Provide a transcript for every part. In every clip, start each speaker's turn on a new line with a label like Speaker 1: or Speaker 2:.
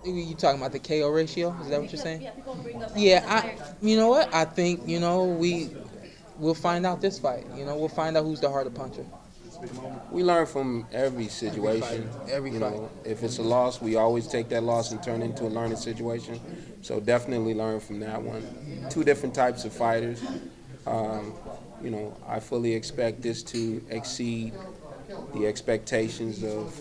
Speaker 1: You talking about the KO ratio? Is that what you're saying?
Speaker 2: Yeah, people bring up
Speaker 1: Yeah, you know what? I think we'll find out this fight. We'll find out who's the harder puncher.
Speaker 3: We learn from every
Speaker 1: Every fight,
Speaker 3: situation.
Speaker 1: every fight.
Speaker 3: If it's a loss, we always take that loss and turn it into a learning situation. So definitely learn from that one. Two different types of fighters. Um, I fully expect this to exceed the expectations of,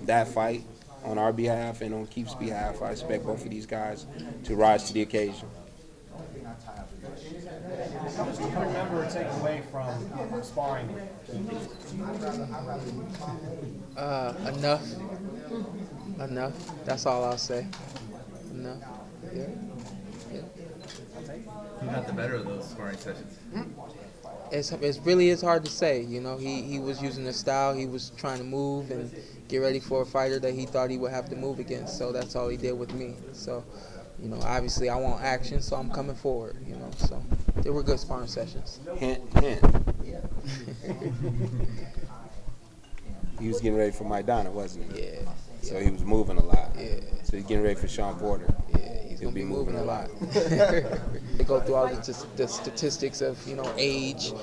Speaker 3: that fight on our behalf and on Keith's behalf. I expect both of these guys to rise to the occasion.
Speaker 4: How much do you remember or take away from sparring?
Speaker 1: Enough. Enough. That's all I'll say. Enough. Yeah. Yeah.
Speaker 5: Who got the better of those sparring sessions?
Speaker 1: It's really is hard to say. He was using a style. He was trying to move and get ready for a fighter that he thought he would have to move against. So that's all he did with me. So, obviously I want action, so I'm coming forward. So they were good sparring sessions.
Speaker 3: Hint, hint. He was getting ready for Maidana, wasn't he?
Speaker 1: Yeah.
Speaker 3: So he was moving a lot.
Speaker 1: Yeah.
Speaker 3: So he's getting ready for Shawn Porter.
Speaker 1: Yeah, he's gonna be moving a lot. They go through all the statistics of age,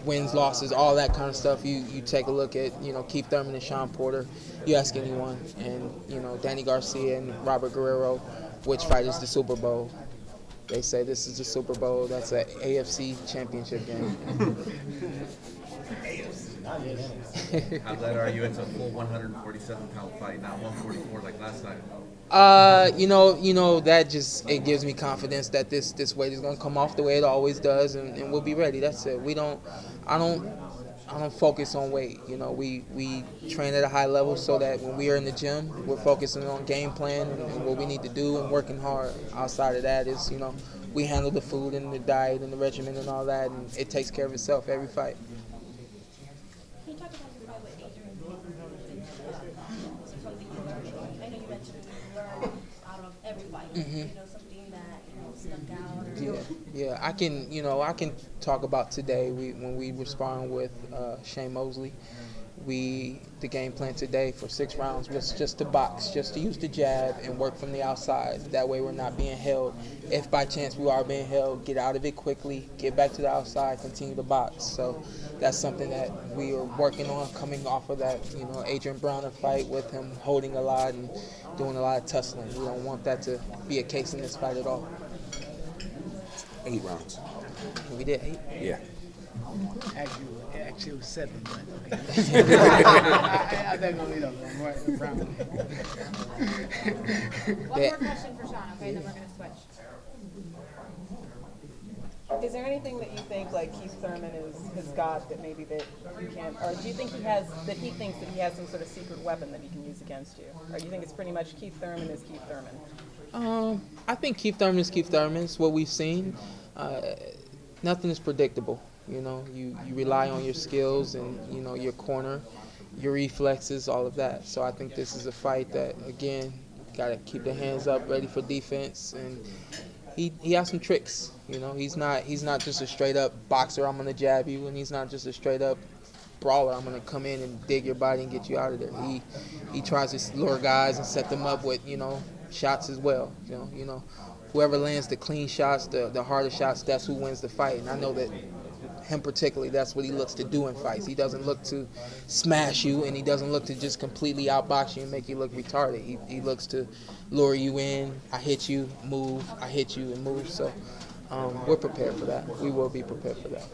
Speaker 1: wins, losses, all that kind of stuff. You take a look at Keith Thurman and Shawn Porter. You ask anyone, and Danny Garcia and Robert Guerrero, which fight is the Super Bowl? They say this is the Super Bowl. That's an AFC championship game.
Speaker 5: How glad are you it's a full 147-pound fight, not 144 like last time?
Speaker 1: That just it gives me confidence that this weight is gonna come off the way it always does, and we'll be ready. That's it. I don't focus on weight. We train at a high level so that when we are in the gym, we're focusing on game plan and what we need to do and working hard. Outside of that is, we handle the food and the diet and the regimen and all that, and it takes care of itself every fight.
Speaker 2: Can you talk about your fight with Adrian? I know you mentioned you learn out of every fight. Something that stuck out. Or
Speaker 1: Yeah. I can talk about today. When we were sparring with Shawn Mosley, the game plan today for 6 rounds was just to box, just to use the jab and work from the outside. That way we're not being held. If by chance we are being held, get out of it quickly, get back to the outside, continue to box. So that's something that we are working on coming off of that, Adrian Broner fight with him holding a lot and doing a lot of tussling. We don't want that to be a case in this fight at all.
Speaker 3: 8 rounds.
Speaker 1: We did 8?
Speaker 3: Yeah.
Speaker 6: Actually, it was 7, but I think I'm gonna be more round.
Speaker 7: One more question for Shawn, okay, then we're going to switch.
Speaker 8: Is there anything that you think like Keith Thurman has got that maybe that you can't, or do you think he thinks that he has some sort of secret weapon that he can use against you, or do you think it's pretty much Keith Thurman is Keith Thurman?
Speaker 1: I think Keith Thurman is Keith Thurman. It's what we've seen. Nothing is predictable. You rely on your skills and your corner, your reflexes, all of that. So I think this is a fight that, again, got to keep the hands up, ready for defense, and he has some tricks. He's not just a straight up boxer. I'm gonna jab you, and he's not just a straight up brawler. I'm gonna come in and dig your body and get you out of there. He tries to lure guys and set them up with shots as well. Whoever lands the clean shots, the harder shots, that's who wins the fight. And I know that him particularly, that's what he looks to do in fights. He doesn't look to smash you, and he doesn't look to just completely outbox you and make you look retarded. He looks to lure you in. I hit you, move. I hit you and move. So we're prepared for that. We will be prepared for that.